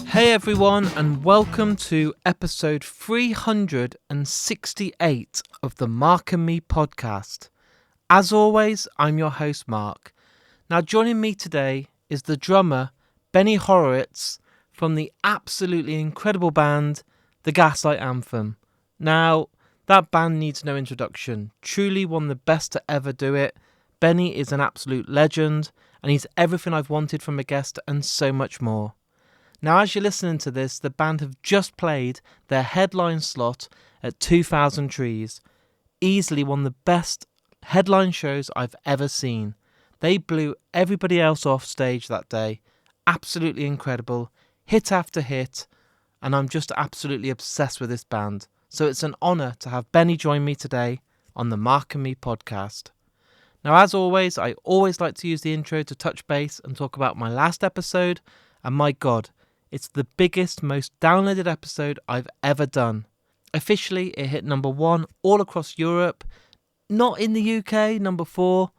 Hey everyone, and welcome to episode 368 of the Mark and Me podcast. As always, I'm your host Mark. Now joining me today is the drummer Benny Horowitz from the absolutely incredible band the Gaslight Anthem. Now, that band needs no introduction. Truly one of the best to ever do it. Benny is an absolute legend, and he's everything I've wanted from a guest and so much more. Now, as you're listening to this, the band have just played their headline slot at 2,000 Trees. Easily one of the best headline shows I've ever seen. They blew everybody else off stage that day. Absolutely incredible. Hit after hit. And I'm just absolutely obsessed with this band. So it's an honour to have Benny join me today on the Mark and Me podcast. Now, as always, I always like to use the intro to touch base and talk about my last episode. And my God, it's the biggest, most downloaded episode I've ever done. Officially, it hit number 1 all across Europe. Not in the UK, number 4.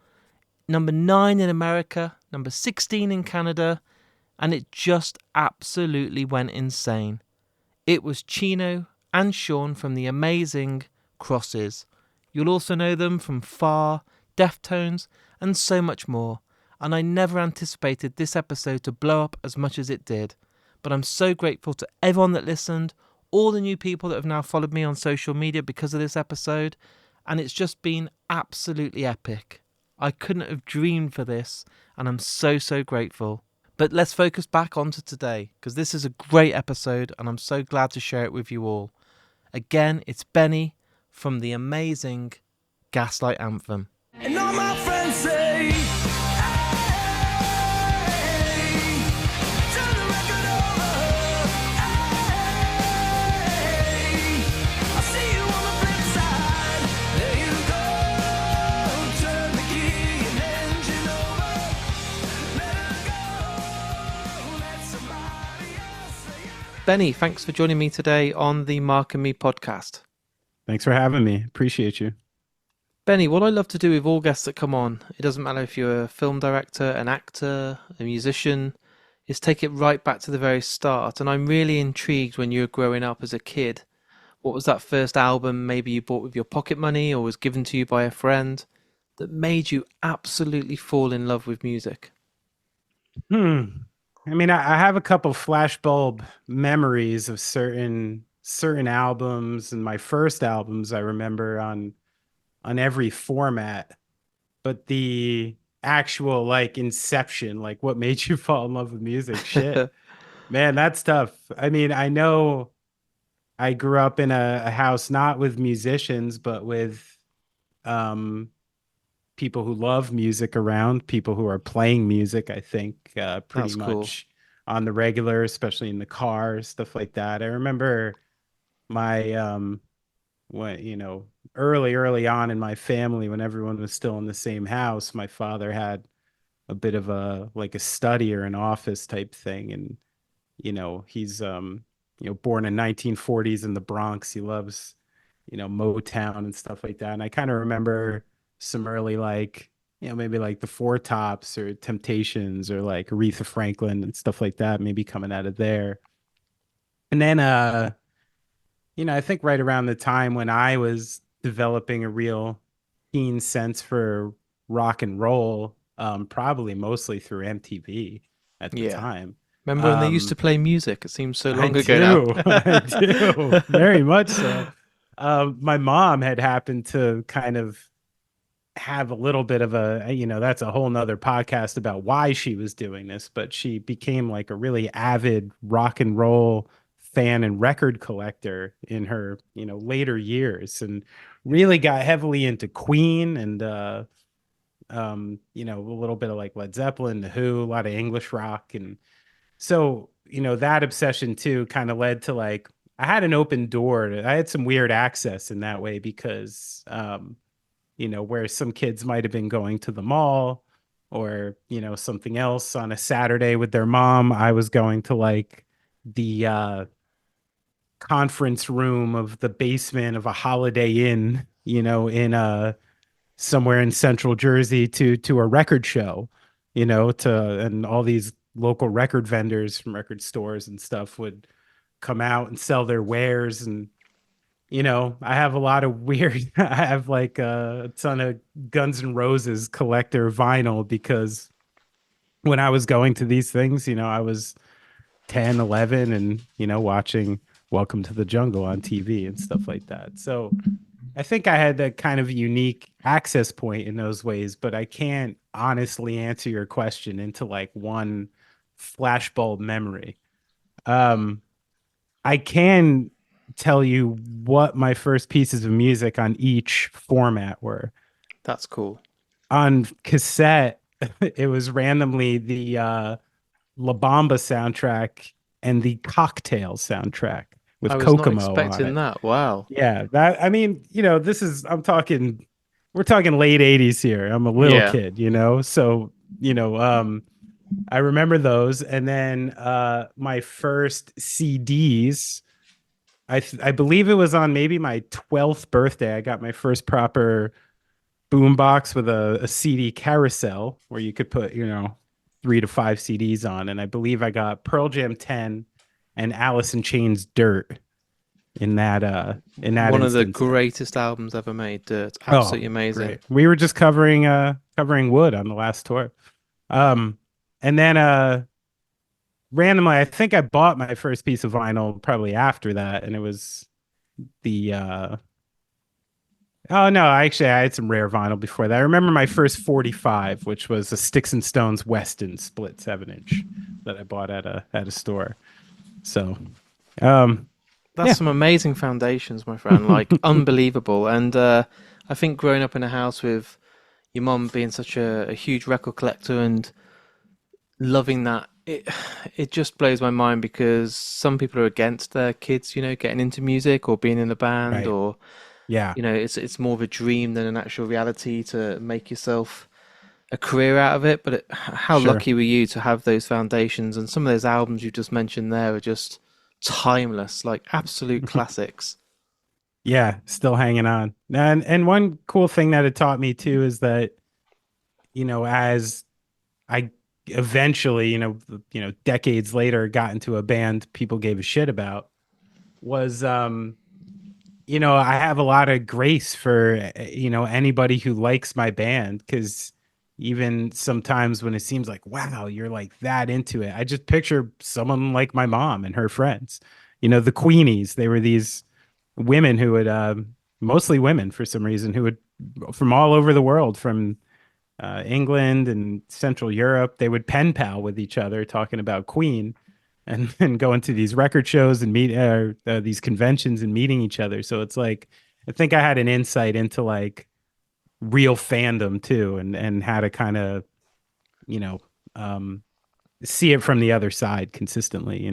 Number 9 in America. Number 16 in Canada. And it just absolutely went insane. It was Chino and Sean from the amazing Crosses. You'll also know them from Far, Deftones, and so much more. And I never anticipated this episode to blow up as much as it did. But I'm so grateful to everyone that listened, all the new people that have now followed me on social media because of this episode, and it's just been absolutely epic. I couldn't have dreamed for this, and I'm so grateful. But let's focus back onto today, because this is a great episode, and I'm so glad to share it with you all. Again, it's Benny from the amazing Gaslight Anthem. And all my friends say, Benny, thanks for joining me today on the Mark and Me podcast. Thanks for having me. Appreciate you. Benny, what I love to do with all guests that come on, it doesn't matter if you're a film director, an actor, a musician, is take it right back to the very start. And I'm really intrigued when you were growing up as a kid. What was that first album maybe you bought with your pocket money or was given to you by a friend that made you absolutely fall in love with music? I mean, I have a couple flashbulb memories of certain albums, and my first albums I remember on every format, but the actual like inception, like what made you fall in love with music, shit, man, that's tough. I mean, I know I grew up in a house not with musicians, but with people who love music around, people who are playing music, I think, pretty much on the regular, especially in the car, stuff like that. I remember my early on in my family, when everyone was still in the same house, my father had a bit of a study or an office type thing. And, he's, born in 1940s in the Bronx. He loves, Motown and stuff like that. And I kind of remember some early, maybe like the Four Tops or Temptations or like Aretha Franklin and stuff like that, maybe coming out of there. And then, I think right around the time when I was developing a real keen sense for rock and roll, probably mostly through MTV at the time. Remember when they used to play music? It seems so long ago now. I do, very much so. My mom had happened to kind of have a little bit of that's a whole nother podcast about why she was doing this, but she became like a really avid rock and roll fan and record collector in her, later years, and really got heavily into Queen and, a little bit of like Led Zeppelin, The Who, a lot of English rock. And so, that obsession too kind of led to I had an open door. I had some weird access in that way because, where some kids might have been going to the mall or, something else on a Saturday with their mom, I was going to the conference room of the basement of a Holiday Inn, in somewhere in central Jersey to a record show, and all these local record vendors from record stores and stuff would come out and sell their wares. And I have a lot of weird. I have like a ton of Guns N' Roses collector vinyl because when I was going to these things, I was 10, 11, and watching Welcome to the Jungle on TV and stuff like that. So I think I had a kind of unique access point in those ways, but I can't honestly answer your question into like one flashbulb memory. Um, I can tell you what my first pieces of music on each format were. That's cool. On cassette, it was randomly the La Bamba soundtrack and the Cocktail soundtrack I with was not Kokomo on expecting it. that. Wow. Yeah, that I mean, this is we're talking late 80s here. I'm a little Yeah. kid, So, I remember those. And then my first CDs, I believe it was on maybe my 12th birthday. I got my first proper boombox with a CD carousel where you could put, 3 to 5 CDs on. And I believe I got Pearl Jam 10 and Alice in Chains Dirt in that One of the instance. greatest albums ever made, Dirt. Oh, Absolutely amazing. great. We were just covering Wood on the last tour. And then randomly, I think I bought my first piece of vinyl probably after that, and it was the oh no, I had some rare vinyl before that. I remember my first 45, which was a Sticks and Stones Weston split 7-inch that I bought at a store. So That's yeah. some amazing foundations, my friend. Like unbelievable. And I think growing up in a house with your mom being such a huge record collector and loving that, it just blows my mind because some people are against their kids, getting into music or being in a band, Right. or Yeah. it's more of a dream than an actual reality to make yourself a career out of it. But how Sure. lucky were you to have those foundations? And some of those albums you just mentioned there are just timeless, like absolute classics. Yeah, still hanging on. And one cool thing that it taught me too is that, as I eventually, decades later got into a band people gave a shit about was I have a lot of grace for anybody who likes my band, because even sometimes when it seems like, wow, you're like that into it, I just picture someone like my mom and her friends, the Queenies. They were these women who would mostly women for some reason, who would from all over the world, from England and Central Europe. They would pen pal with each other talking about Queen, and then going to these record shows and meet these conventions and meeting each other. So it's like, I think I had an insight into like real fandom too, and how to kind of, you know, um, see it from the other side consistently.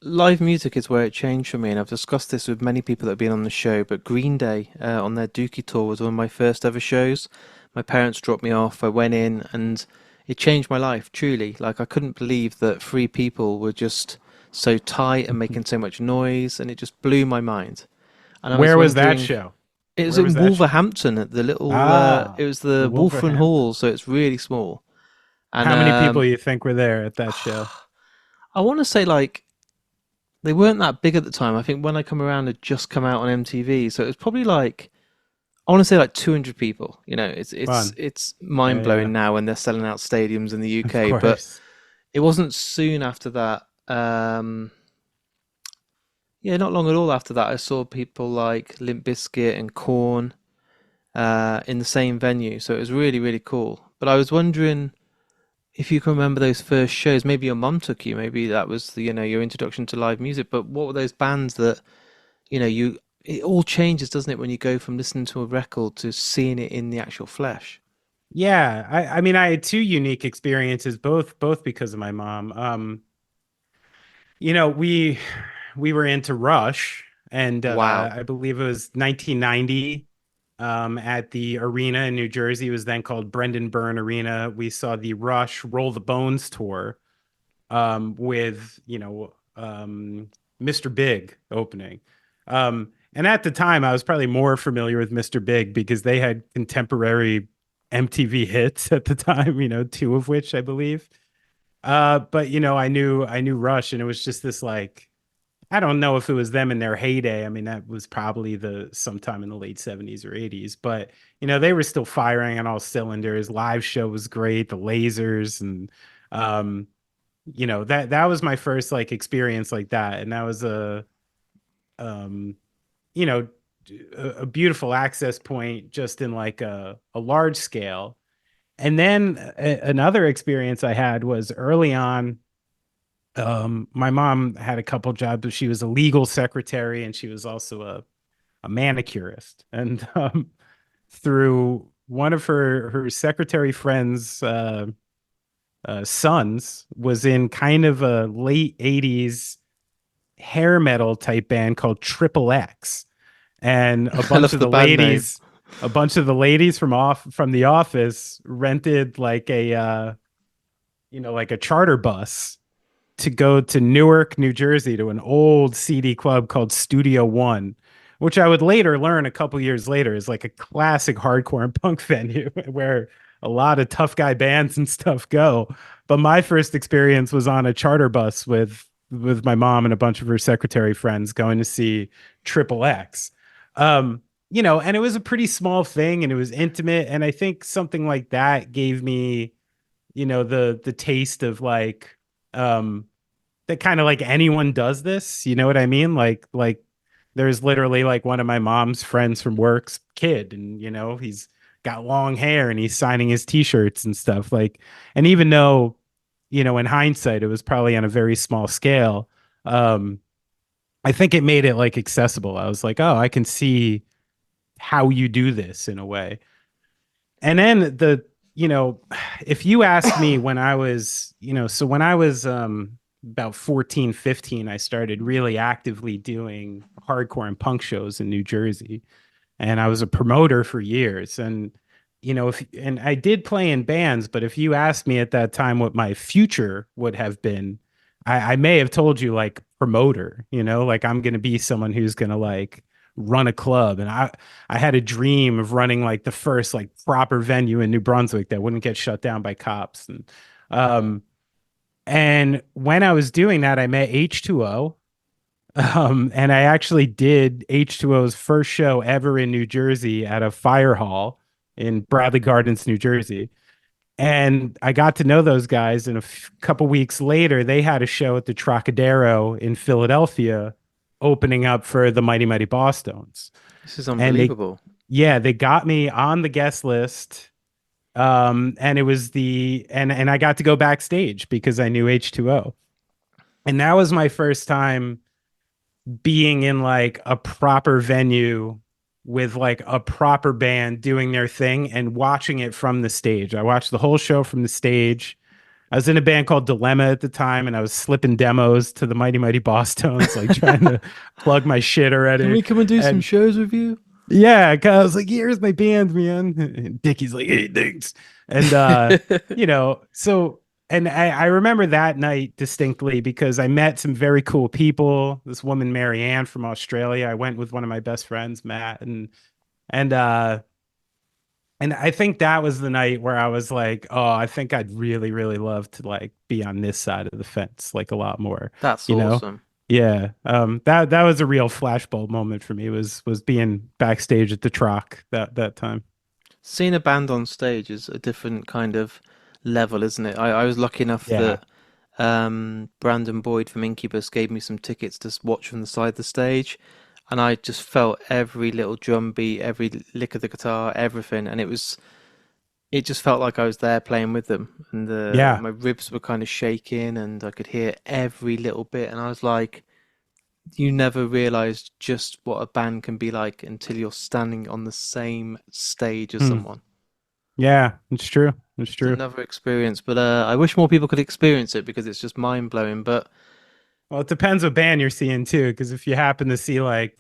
Live music is where it changed for me, and I've discussed this with many people that have been on the show. But Green Day on their Dookie tour was one of my first ever shows. My parents dropped me off. I went in, and it changed my life truly. Like I couldn't believe that three people were just so tight and making so much noise, and it just blew my mind. And I was Where was that wondering, show? it was Where was in that show? Wolverhampton at the little, Ah, it was the the Wolfram Wolverhampton. Hall, so it's really small. And How many people you think were there at that show? I want to say like they weren't that big at the time. I think When I Come Around had just come out on MTV, so it was probably like I want to say like 200 people. Fun. It's mind Yeah, blowing now when they're selling out stadiums in the of UK. But course. it wasn't soon after that. Yeah, not long at all after that. I saw people like Limp Bizkit and Korn in the same venue, so it was really really cool. But I was wondering if you can remember those first shows. Maybe your mum took you. Maybe that was your introduction to live music. But what were those bands that you it all changes, doesn't it, when you go from listening to a record to seeing it in the actual flesh? Yeah, I mean, I had two unique experiences, both because of my mom. We were into Rush, and Wow. I believe it was 1990, at the arena in New Jersey. It was then called Brendan Byrne Arena. We saw the Rush Roll the Bones tour, with Mr. Big opening. And at the time, I was probably more familiar with Mr. Big because they had contemporary MTV hits at the time, two of which I believe. But I knew Rush, and it was just this like, I don't know if it was them in their heyday. I mean, that was probably the sometime in the late 70s or 80s, but they were still firing on all cylinders. Live show was great, the lasers, and um, that was my first like experience like that. And that was um, you know, a beautiful access point just in like a large scale. And then another experience I had was early on. My mom had a couple jobs, but she was a legal secretary and she was also a manicurist. And through one of her secretary friends' sons was in kind of a late 80s hair metal type band called Triple X. And a I bunch love of the the band name. ladies, from the office rented like a charter bus to go to Newark, New Jersey, to an old CD club called Studio One, which I would later learn a couple years later is like a classic hardcore and punk venue where a lot of tough guy bands and stuff go. But my first experience was on a charter bus with my mom and a bunch of her secretary friends going to see Triple X. And it was a pretty small thing and it was intimate. And I think something like that gave me, the taste of like that kind of like anyone does this, you know what I mean? Like there's literally like one of my mom's friends from work's kid, and he's got long hair and he's signing his t-shirts and stuff like. And even though, in hindsight it was probably on a very small scale, um I think it made it like accessible. I was like, oh, I can see how you do this in a way. And then you know if you asked me when I was, so when I was about 14, 15, I started really actively doing hardcore and punk shows in New Jersey, and I was a promoter for years. And if and I did play in bands, but if you asked me at that time what my future would have been, I may have told you like promoter, like I'm going to be someone who's going to like run a club. And I had a dream of running like the first like proper venue in New Brunswick that wouldn't get shut down by cops. Um and when I was doing that, I met H2O. And I actually did H2O's first show ever in New Jersey at a fire hall in Bradley Gardens, New Jersey. And I got to know those guys. And couple weeks later, they had a show at the Trocadero in Philadelphia, opening up for the Mighty Mighty Bosstones. This is And unbelievable. they got me on the guest list. And it was and I got to go backstage because I knew H2O. And that was my first time being in like a proper venue with like a proper band doing their thing and watching it from the stage. I watched the whole show from the stage. I was in a band called Dilemma at the time, and I was slipping demos to the Mighty Mighty Bosstones, like trying to plug my shit Can already. we come and do some And shows with you? yeah, cause I was like, here's my band, man. And Dickie's like, hey, thanks. And so and I remember that night distinctly because I met some very cool people. This woman, Mary Ann from Australia. I went with one of my best friends, Matt, and uh and I think that was the night where I was like, oh, I think I'd really, really love to like be on this side of the fence like a lot more, That's you know? awesome. Yeah. That was a real flashbulb moment for me was being backstage at the Troc that time. Seeing a band on stage is a different kind of level, isn't it? I was lucky enough Yeah. that Brandon Boyd from Incubus gave me some tickets to watch from the side of the stage, and I just felt every little drum beat, every lick of the guitar, everything, and it just felt like I was there playing with them, and Yeah. my ribs were kind of shaking, and I could hear every little bit, and I was like, you never realize just what a band can be like until you're standing on the same stage as Hmm. someone. Yeah, it's true. It's It's true. another experience, but I wish more people could experience it because it's just mind blowing. But Well, it depends what band you're seeing too, because if you happen to see like,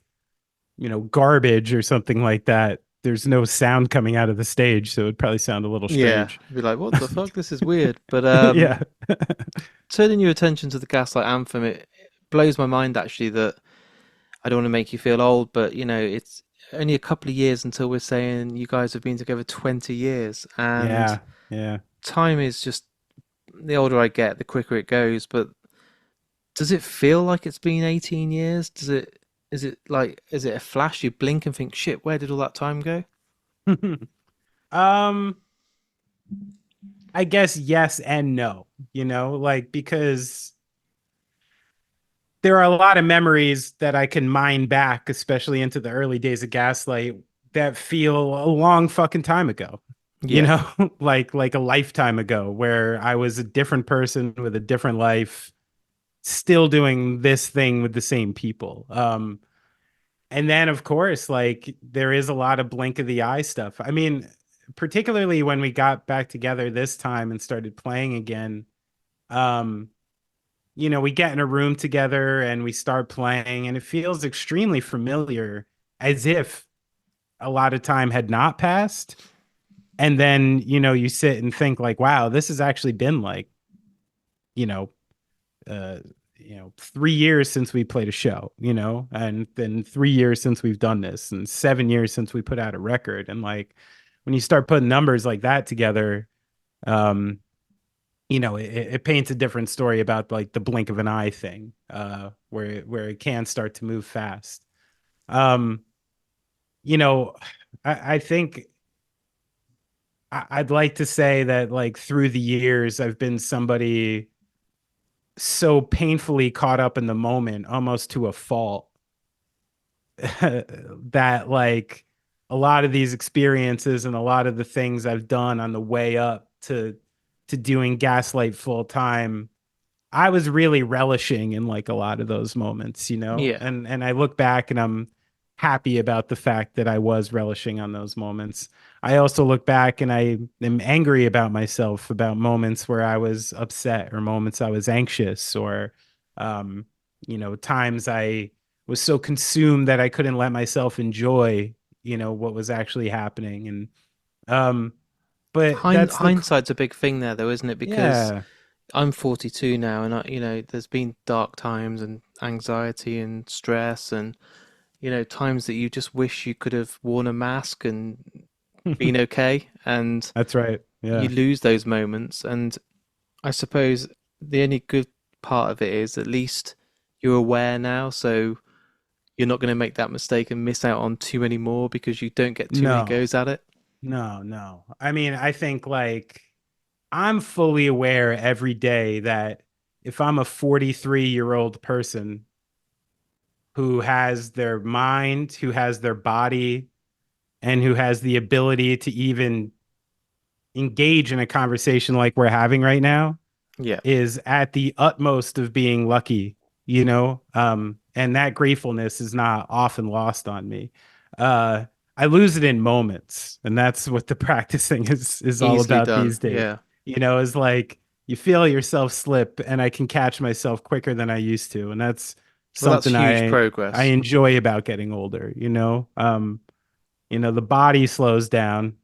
garbage or something like that, there's no sound coming out of the stage, so it'd probably sound a little yeah, strange. be like, what the fuck? This is weird. But Yeah. turning your attention to the Gaslight Anthem, it blows my mind actually that I don't want to make you feel old, but it's only a couple of years until we're saying you guys have been together 20 years, and Yeah. Yeah. time is just the older I get, the quicker it goes. But does it feel like it's been 18 years? Is it a flash? You blink and think, shit, where did all that time go? Um, I guess yes and no, like because there are a lot of memories that I can mine back, especially into the early days of Gaslight, that feel a long fucking time ago. You Yeah. know, like a lifetime ago, where I was a different person with a different life, still doing this thing with the same people. And then of course, like there is a lot of blink of the eye stuff. I mean, particularly when we got back together this time and started playing again. Um, we get in a room together and we start playing, and it feels extremely familiar, as if a lot of time had not passed. And then, you sit and think like, wow, this has actually been like, you know, uh, 3 years since we played a show, and then 3 years since we've done this, and 7 years since we put out a record. And like, when you start putting numbers like that together, um, it paints a different story about like the blink of an eye thing, where it can start to move fast. Um, you know, I think I'd like to say that like through the years, I've been somebody so painfully caught up in the moment, almost to a fault, that like a lot of these experiences and a lot of the things I've done on the way up to doing Gaslight full time, I was really relishing in like a lot of those moments, Yeah. and I look back and I'm happy about the fact that I was relishing on those moments. I also look back and I am angry about myself, about moments where I was upset or moments I was anxious, or um, times I was so consumed that I couldn't let myself enjoy, what was actually happening. And um, but that's the Hindsight's a big thing there, though, isn't it? Because yeah. I'm 42 now, and there's been dark times and anxiety and stress, and times that you just wish you could have worn a mask and been okay, and That's right. you Yeah. lose those moments. And I suppose the only good part of it is at least you're aware now, so you're not going to make that mistake and miss out on too many more because you don't get too many No. goes at it. No, no. I mean, I think like I'm fully aware every day that if I'm a 43-year-old person who has their mind, who has their body, and who has the ability to even engage in a conversation like we're having right now, Yeah, is at the utmost of being lucky, and that gratefulness is not often lost on me. Uh, I lose it in moments, and that's what the practicing is all easily about done. these days. Yeah. Is like you feel yourself slip, and I can catch myself quicker than I used to, and that's Well, that's something huge I progress. enjoy about getting older. The body slows down,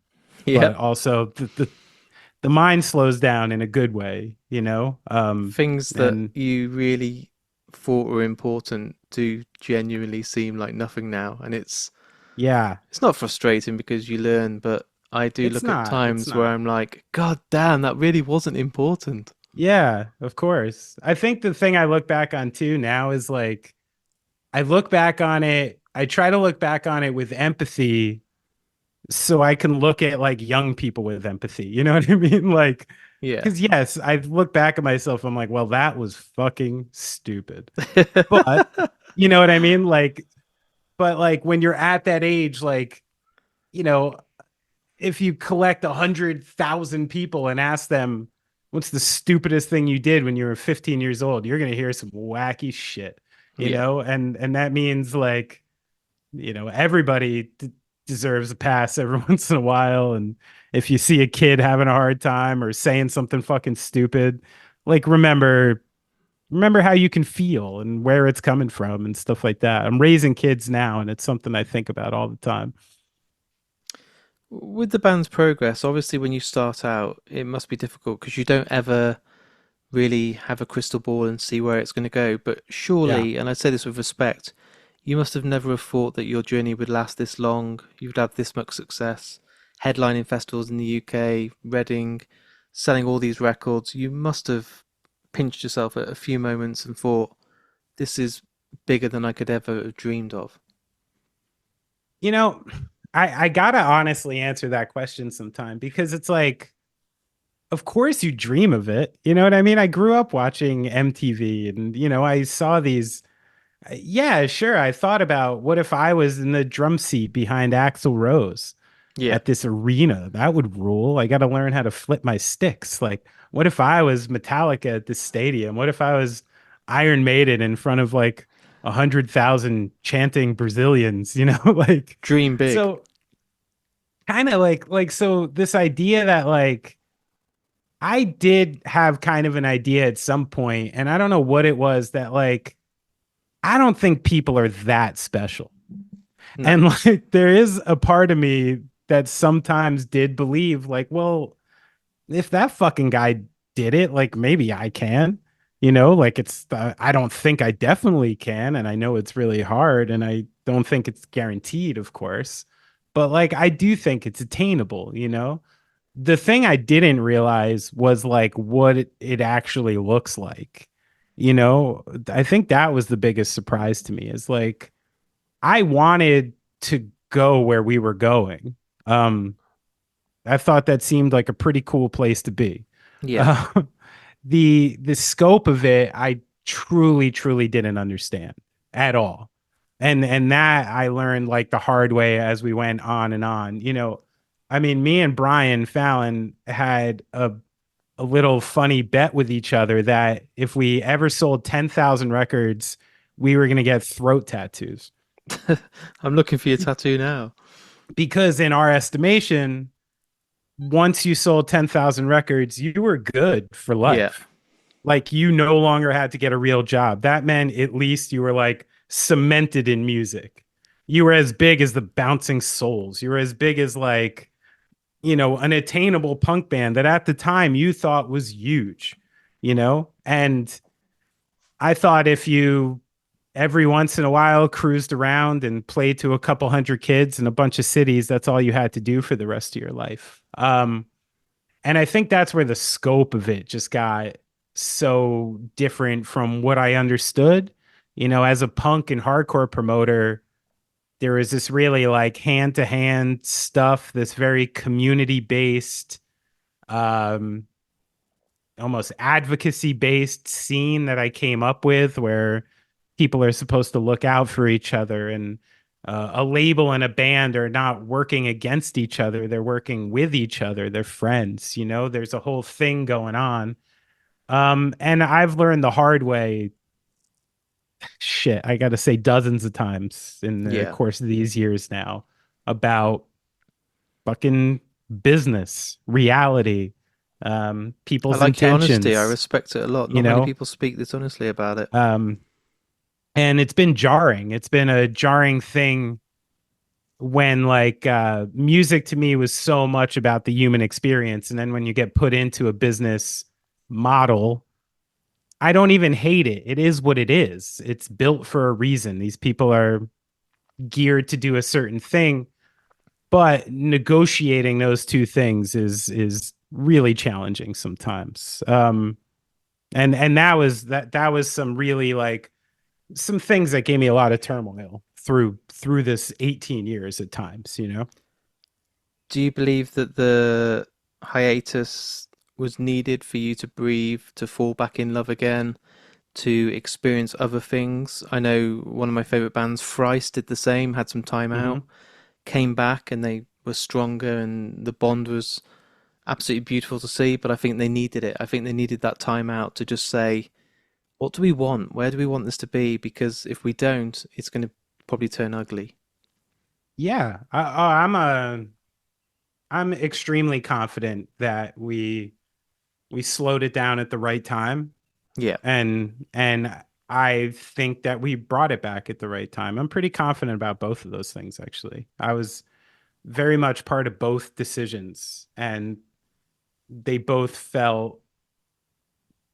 but Yep. also the mind slows down in a good way, Things that and you really thought were important do genuinely seem like nothing now, and yeah, it's not frustrating because you learn, but I do look at it's times where not. I'm like, God damn, that really wasn't important. Yeah, of course. I think the thing I look back on too now is like, I try to look back on it with empathy so I can look at like young people with empathy. You know what I mean? Like, Yeah. because yes, I look back at myself, I'm like, well, that was fucking stupid. But you know what I mean? Like, but like when you're at that age, like, you know, if you collect 100,000 people and ask them what's the stupidest thing you did when you were 15 years old, you're gonna hear some wacky shit, Yeah. and that means like, everybody deserves a pass every once in a while. And if you see a kid having a hard time or saying something fucking stupid, like remember how you can feel and where it's coming from and stuff like that. I'm raising kids now, and it's something I think about all the time. With the band's progress, obviously, when you start out, it must be difficult because you don't ever really have a crystal ball and see where it's going to go. But Yeah. surely, and I say this with respect, you must have never have thought that your journey would last this long. You'd have this much success, headlining festivals in the UK, Reading, selling all these records, you must have pinched yourself at a few moments and thought, this is bigger than I could ever have dreamed of. You know, I gotta honestly answer that question sometime because it's like, of course you dream of it. You know what I mean? I grew up watching MTV and, I saw these. Yeah, sure. I thought about what if I was in the drum seat behind Axl Rose Yeah, at this arena? That would rule. I got to learn how to flip my sticks. Like, what if I was Metallica at this stadium? What if I was Iron Maiden in front of like 100,000 chanting Brazilians? Like, dream big. so kind of so this idea that like I did have kind of an idea at some point, and I don't know what it was that like I don't think people are that special. No. And like there is a part of me that sometimes did believe like, well, if that fucking guy did it, like maybe I can. Like I don't think I definitely can, and I know it's really hard, and I don't think it's guaranteed, of course. But like I do think it's attainable. The thing I didn't realize was like what it actually looks like. I think that was the biggest surprise to me is like I wanted to go where we were going. Um, I thought that seemed like a pretty cool place to be. Yeah. Uh, the scope of it, I truly, truly didn't understand at all. And that I learned like the hard way as we went on and on. I mean, me and Brian Fallon had a little funny bet with each other that if we ever sold 10,000 records, we were going to get throat tattoos. I'm looking for your tattoo now. Because in our estimation, once you sold 10,000 records, you were good for Yeah. life. Like you no longer had to get a real job. That meant at least you were like cemented in music. You were as big as the Bouncing Souls. You were as big as like, an attainable punk band that at the time you thought was huge. And I thought if you every once in a while cruised around and played to a couple hundred kids in a bunch of cities, that's all you had to do for the rest of your life. And I think that's where the scope of it just got so different from what I understood. As a punk and hardcore promoter, there was this really like hand to hand stuff, this very community based, um, almost advocacy based scene that I came up with where people are supposed to look out for each other, and a label and a band are not working against each other, they're working with each other, they're friends. There's a whole thing going on. And I've learned the hard way, shit, I gotta say dozens of times in the Yeah. course of these years now, about fucking business reality, I people's like your honesty. I intentions. respect it a lot. you Not many know people speak this honestly about it. um and it's been jarring. It's been a jarring thing when like music to me was so much about the human experience, and then when you get put into a business model, I don't even hate it. It is what it is. It's built for a reason. These people are geared to do a certain thing, but negotiating those two things is really challenging sometimes. And that was some really like some things that gave me a lot of turmoil through this 18 years at times. Do you believe that the hiatus was needed for you to breathe, to fall back in love again, to experience other things? I know one of my favorite bands, Thrice, did the same, had some time out, Hmm. came back, and they were stronger, and the bond was absolutely beautiful to see. But I think they needed it. I think they needed that time out to just say, what do we want? Where do we want this to be? Because if we don't, it's going to probably turn ugly. Yeah, I'm extremely confident that we slowed it down at the right time, Yeah. and I think that we brought it back at the right time. I'm pretty confident about both of those things, actually. I was very much part of both decisions, and they both felt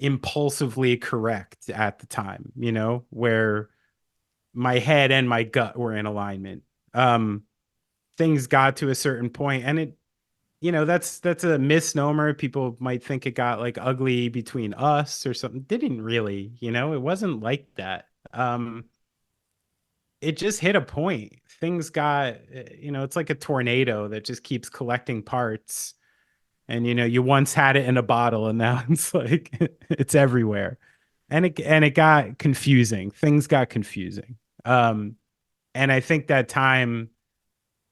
impulsively correct at the time, where my head and my gut were in alignment. Things got to a certain point, and that's a misnomer. People might think it got like ugly between us or something. Didn't really, it wasn't like that. It just hit a point. Things got, it's like a tornado that just keeps collecting parts. And you once had it in a bottle and now it's like it's everywhere. And it got confusing. Things got confusing. And I think that time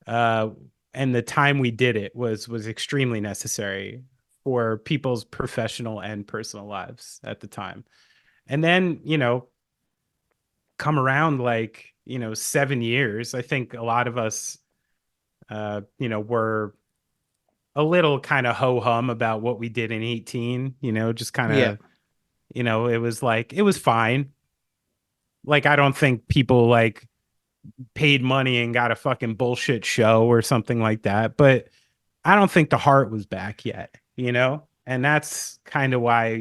uh and the time we did it was extremely necessary for people's professional and personal lives at the time. And then, come around like, 7 years, I think a lot of us were a little kind of ho hum about what we did in 18, just kind Yeah. of, it was like, it was fine. Like, I don't think people like paid money and got a fucking bullshit show or something like that. But I don't think the heart was back yet, And that's kind of why,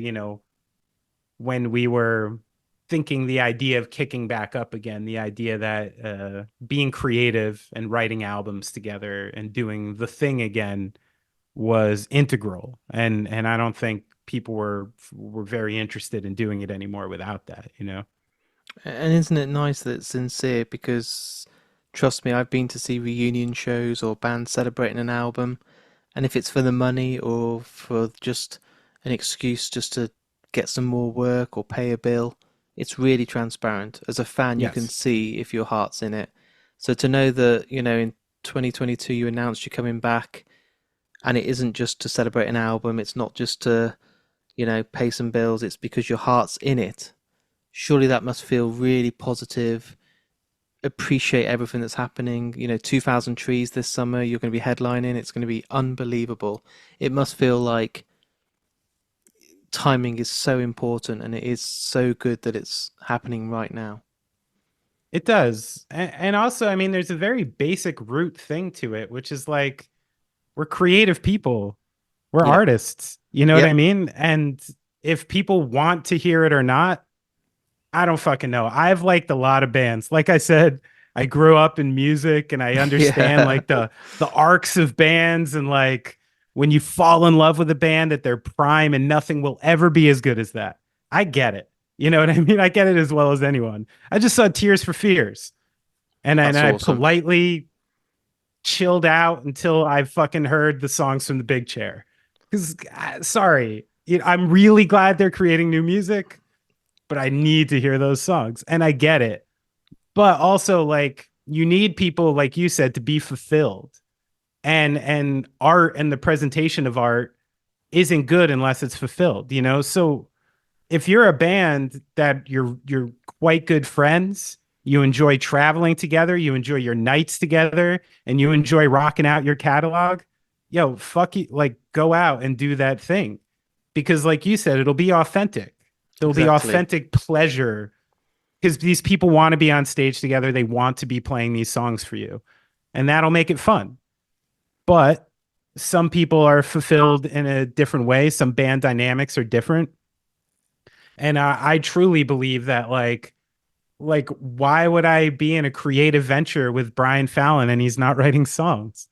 when we were thinking the idea of kicking back up again, the idea that being creative and writing albums together and doing the thing again was integral. And I don't think people were very interested in doing it anymore without that. And isn't it nice that it's sincere? Because trust me, I've been to see reunion shows or bands celebrating an album, and if it's for the money or for just an excuse just to get some more work or pay a bill, it's really transparent. As a fan, you can Yes. see if your heart's in it. So to know that, in 2022 you announced you're coming back, and it isn't just to celebrate an album, it's not just to, pay some bills, it's because your heart's in it. Surely that must feel really positive. Appreciate everything that's happening. 2,000 Trees this summer, you're going to be headlining. It's going to be unbelievable. It must feel like timing is so important and it is so good that it's happening right now. It does. And also, I mean, there's a very basic root thing to it, which is like we're creative people. We're Yeah. artists. You know what I Yep. mean? And if people want to hear it or not, I don't fucking know. I've liked a lot of bands. Like I said, I grew up in music and I understand Yeah. like the arcs of bands and like when you fall in love with a band at their prime and nothing will ever be as good as that. I get it. You know what I mean? I get it as well as anyone. I just saw Tears for Fears and That's I awesome. politely chilled out until I fucking heard the songs from the big chair. Because, sorry, I'm really glad they're creating new music, but I need to hear those songs. And I get it. But also, like, you need people, like you said, to be fulfilled. And art and the presentation of art isn't good unless it's fulfilled. So if you're a band that you're quite good friends, you enjoy traveling together, you enjoy your nights together, and you enjoy rocking out your catalog, yo, fuck you, like go out and do that thing. Because like you said, it'll be authentic. There'll be Exactly. authentic pleasure because these people want to be on stage together. They want to be playing these songs for you. And that'll make it fun. But some people are fulfilled in a different way. Some band dynamics are different. And I truly believe that like why would I be in a creative venture with Brian Fallon and he's not writing songs?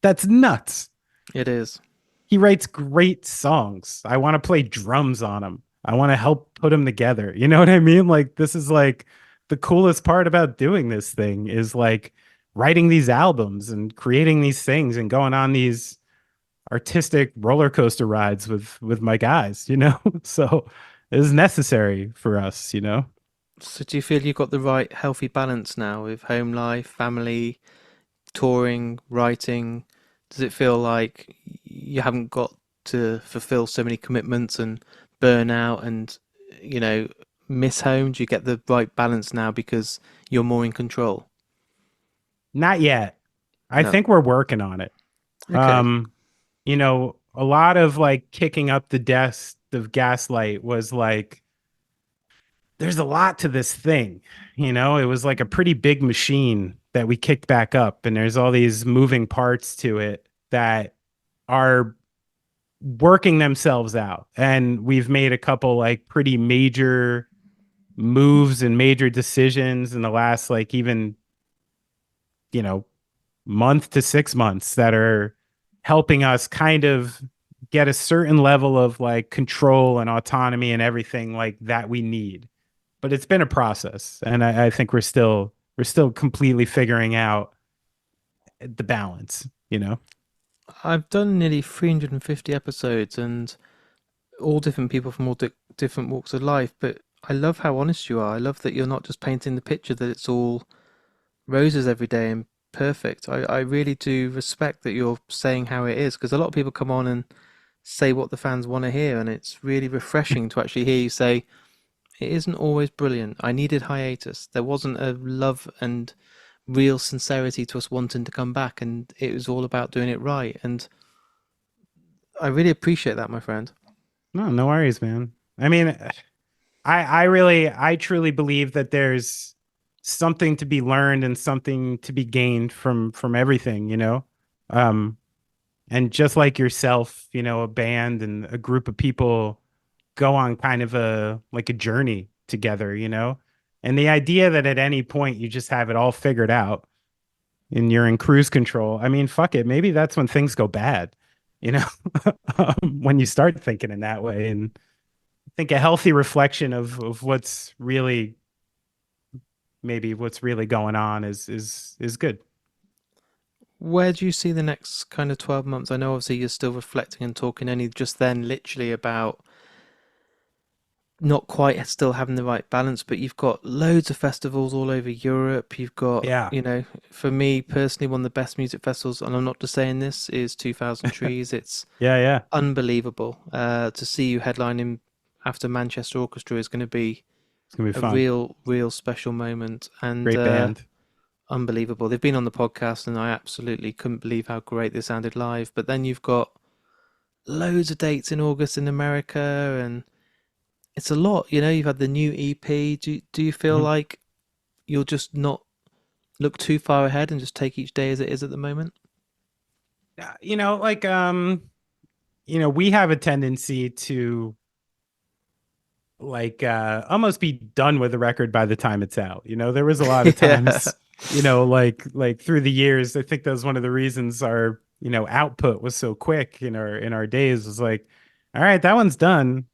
That's nuts. It is. He writes great songs. I want to play drums on them. I want to help put them together. You know what I mean? Like this is like the coolest part about doing this thing is like writing these albums and creating these things and going on these artistic roller coaster rides with my guys. So it is necessary for us. So do you feel you've got the right healthy balance now with home life, family, touring, writing? Does it feel like you haven't got to fulfill so many commitments and burn out and, you know, miss home? Do you get the right balance now because you're more in control? Not yet. I No. think we're working on it. Okay. A lot of like kicking up the desk of Gaslight was like there's a lot to this thing. It was like a pretty big machine that we kicked back up, and there's all these moving parts to it that are working themselves out. And we've made a couple like pretty major moves and major decisions in the last like even, you know, month to 6 months that are helping us kind of get a certain level of like control and autonomy and everything like that we need. But it's been a process, and I think we're still completely figuring out the balance, you know? I've done nearly 350 episodes and all different people from all different walks of life, but I love how honest you are. I love that you're not just painting the picture that it's all roses every day and perfect. I really do respect that you're saying how it is because a lot of people come on and say what the fans want to hear, and it's really refreshing to actually hear you say, it isn't always brilliant. I needed hiatus. There wasn't a love and real sincerity to us wanting to come back, and it was all about doing it right. And I really appreciate that, my friend. No, no worries, man. I mean, I truly believe that there's something to be learned and something to be gained from everything, you know? Um, and just like yourself, you know, a band and a group of people go on kind of a like a journey together, you know? And the idea that at any point you just have it all figured out and you're in cruise control. I mean, fuck it. Maybe that's when things go bad, you know, when you start thinking in that way. And I think a healthy reflection of what's really, maybe what's really going on is good. Where do you see the next kind of 12 months? I know obviously you're still reflecting and talking only just then, literally about not quite still having the right balance, but you've got loads of festivals all over Europe. You've got, Yeah. for me personally, one of the best music festivals, and I'm not just saying this, is 2000 Trees. It's Yeah. Yeah. unbelievable. To see you headlining after Manchester Orchestra is going to be It's going to be a fun. real special moment. And Great band. unbelievable. They've been on the podcast, and I absolutely couldn't believe how great they sounded live. But then you've got loads of dates in August in America, and it's a lot. You've had the new EP. Do you feel Mhm. like you'll just not look too far ahead and just take each day as it is at the moment? You know, like, we have a tendency to like almost be done with the record by the time it's out. You know, there was a lot of Yeah. times, like through the years, I think that was one of the reasons our, output was so quick in our days, was like, all right, that one's done.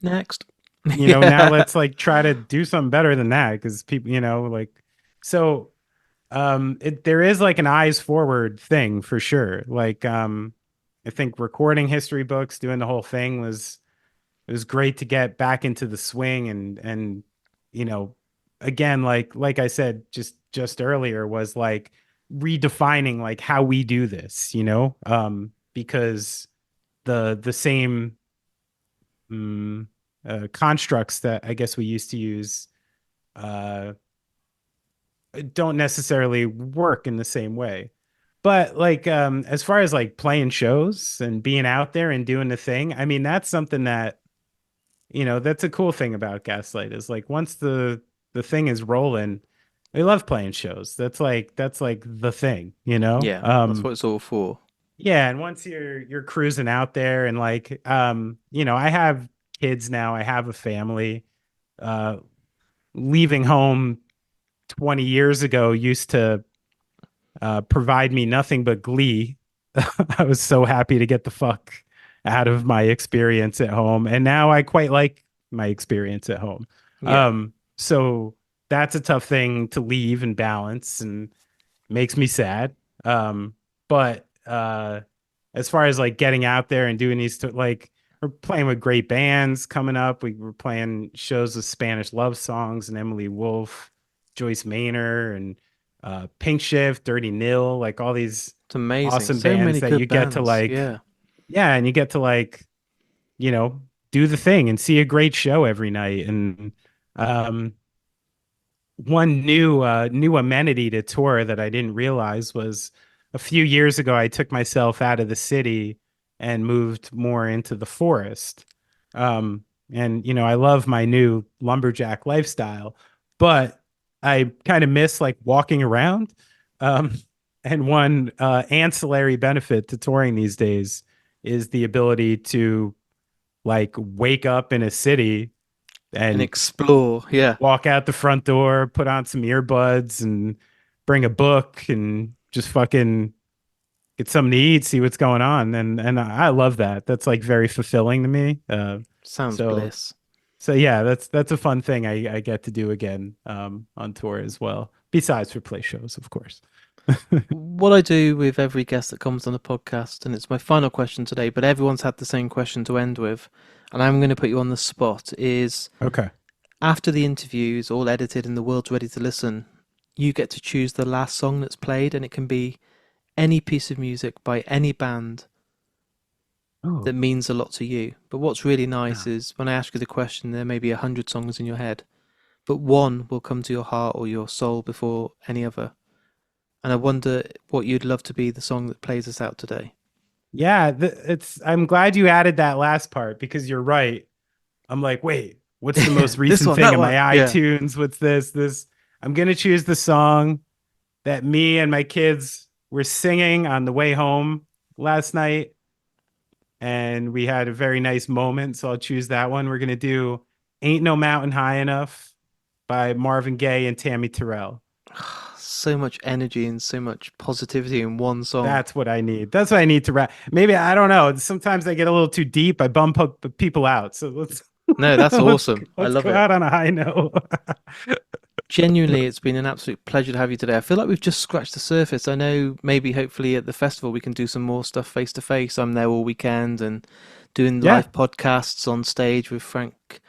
Next. Now Yeah. let's like try to do something better than that, because people, like, so there is like an eyes forward thing for sure. Like, I think recording history books, doing the whole thing was, it was great to get back into the swing, and you know again, like I said just earlier, was like redefining like how we do this, because the same um, constructs that I guess we used to use uh don't necessarily work in the same way. But like, as far as like playing shows and being out there and doing the thing, I mean, that's something that, that's a cool thing about Gaslight, is like once the thing is rolling, we love playing shows. That's like the thing, Yeah, that's what it's all for. yeah. And once you're cruising out there, and like, I have kids now, I have a family. uh Leaving home 20 years ago used to provide me nothing but glee. I was so happy to get the fuck out of my experience at home. And now I quite like my experience at home. Yeah. So that's a tough thing to leave and balance, and makes me sad. But as far as like getting out there and doing these, like, we're playing with great bands coming up. We were playing shows with Spanish Love Songs and Emily Wolf, Joyce Maynor, and Pink Shift, Dirty Nil, like all these It's amazing. awesome So bands many that you good get to bands. like, Yeah. yeah, and you get to like, you know, do the thing and see a great show every night. And um, one new amenity to tour that I didn't realize was, a few years ago I took myself out of the city and moved more into the forest. And I love my new lumberjack lifestyle, but I kind of miss like walking around. Um, and one ancillary benefit to touring these days is the ability to like wake up in a city And and explore. Yeah. walk out the front door, put on some earbuds, and bring a book, and just fucking get something to eat, see what's going on, and I love that. That's like very fulfilling to me. Sounds So bliss. so yeah, that's a fun thing I get to do again on tour as well. Besides for play shows, of course. What I do with every guest that comes on the podcast, and it's my final question today, but everyone's had the same question to end with, and I'm going to put you on the spot, is Okay. after the interview is all edited and the world's ready to listen, you get to choose the last song that's played, and it can be any piece of music by any band Oh, that means a lot to you. But what's really nice yeah. is when I ask you the question, there may be 100 songs in your head, but one will come to your heart or your soul before any other. And I wonder what you'd love to be the song that plays us out today. Yeah, it's I'm glad you added that last part because you're right. I'm like, wait, what's the most This recent one, thing that in my one. Yeah. iTunes? What's this? I'm gonna choose the song that me and my kids were singing on the way home last night, and we had a very nice moment. So I'll choose that one. We're gonna do "Ain't No Mountain High Enough" by Marvin Gaye and Tammy Terrell. So much energy and so much positivity in one song. That's what I need. That's what I need to rap. Maybe I don't know. Sometimes I get a little too deep. I bump up people out. So let's No, that's let's awesome. I let's love go it. out on a high note. Genuinely, it's been an absolute pleasure to have you today. I feel like we've just scratched the surface. I know maybe hopefully at the festival we can do some more stuff face to face. I'm there all weekend and doing Yeah. live podcasts on stage with Frank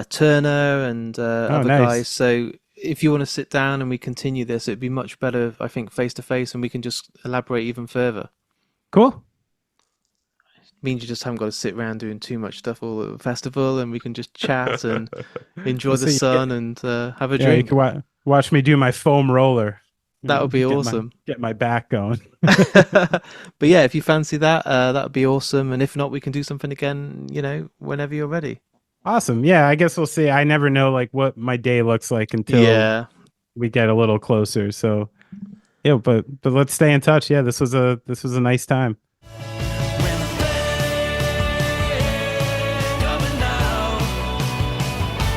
Turner and Oh, other guys. nice. So if you want to sit down and we continue this, it'd be much better, I think, face to face and we can just elaborate even further. Cool. Means you just haven't got to sit around doing too much stuff all at the festival and we can just chat and enjoy the So you sun get, and have a yeah, you drink. can watch me do my foam roller. That would be Get my awesome. get my back going. But yeah, if you fancy that, that would be awesome. And if not, we can do something again, whenever you're ready. Awesome. Yeah, I guess we'll see. I never know like what my day looks like until Yeah. we get a little closer. So yeah, but let's stay in touch. Yeah, this was a nice time. When I think of it now,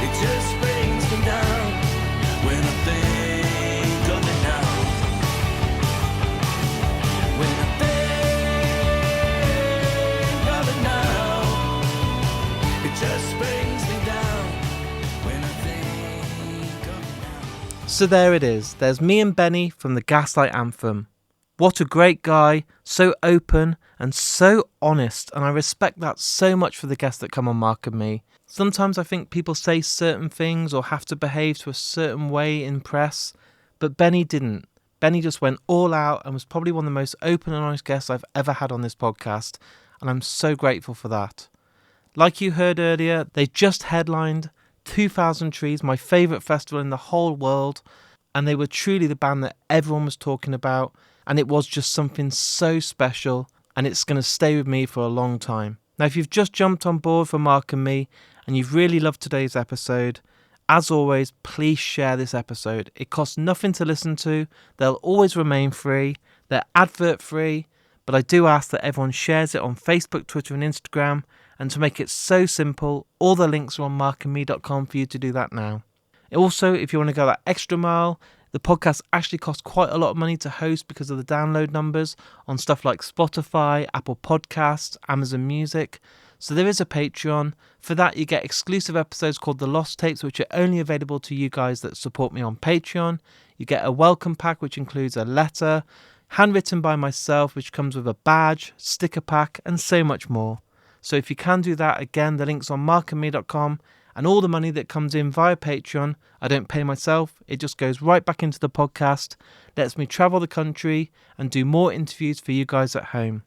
it just brings me down. When I think of it now, when I think of it now, it just brings me down. When I think of it now. So there it is. There's me and Benny from the Gaslight Anthem. What a great guy, so open and so honest, and I respect that so much for the guests that come on Mark and Me. Sometimes I think people say certain things or have to behave to a certain way in press, but Benny didn't. Benny just went all out and was probably one of the most open and honest guests I've ever had on this podcast, and I'm so grateful for that. Like you heard earlier, they just headlined 2000 Trees, my favourite festival in the whole world, and they were truly the band that everyone was talking about, and it was just something so special, and it's going to stay with me for a long time. Now, if you've just jumped on board for Mark and Me, and you've really loved today's episode, as always, please share this episode. It costs nothing to listen to, they'll always remain free, they're advert free, but I do ask that everyone shares it on Facebook, Twitter and Instagram, and to make it so simple, all the links are on markandme.com for you to do that now. Also, if you want to go that extra mile, the podcast actually costs quite a lot of money to host because of the download numbers on stuff like Spotify, Apple Podcasts, Amazon Music. So there is a Patreon. For that, you get exclusive episodes called The Lost Tapes, which are only available to you guys that support me on Patreon. You get a welcome pack, which includes a letter, handwritten by myself, which comes with a badge, sticker pack, and so much more. So if you can do that, again, the link's on markandme.com, and all the money that comes in via Patreon, I don't pay myself, it just goes right back into the podcast, lets me travel the country and do more interviews for you guys at home.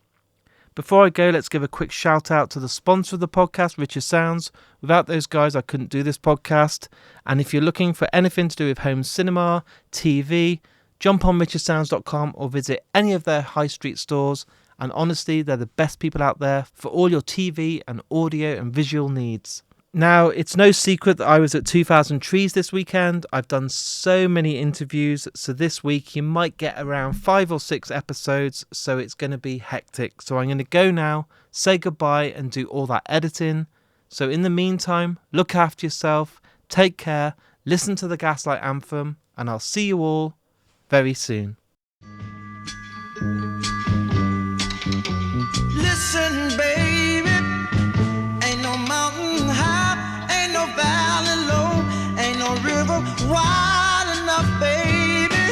Before I go, let's give a quick shout out to the sponsor of the podcast, Richer Sounds. Without those guys, I couldn't do this podcast. And if you're looking for anything to do with home cinema, TV, jump on richersounds.com or visit any of their high street stores. And honestly, they're the best people out there for all your TV and audio and visual needs. Now, it's no secret that I was at 2000 Trees this weekend. I've done so many interviews, so this week you might get around 5 or 6 episodes, so it's going to be hectic. So I'm going to go now, say goodbye and do all that editing. So in the meantime, look after yourself, take care, listen to the Gaslight Anthem, and I'll see you all very soon. Listen, baby, ain't no mountain high, ain't no valley low, ain't no river wide enough, baby.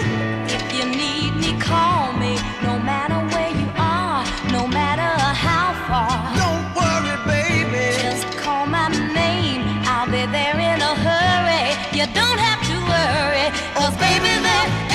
If you need me, call me. No matter where you are, no matter how far. Don't worry, baby. Just call my name, I'll be there in a hurry. You don't have to worry, 'cause baby, there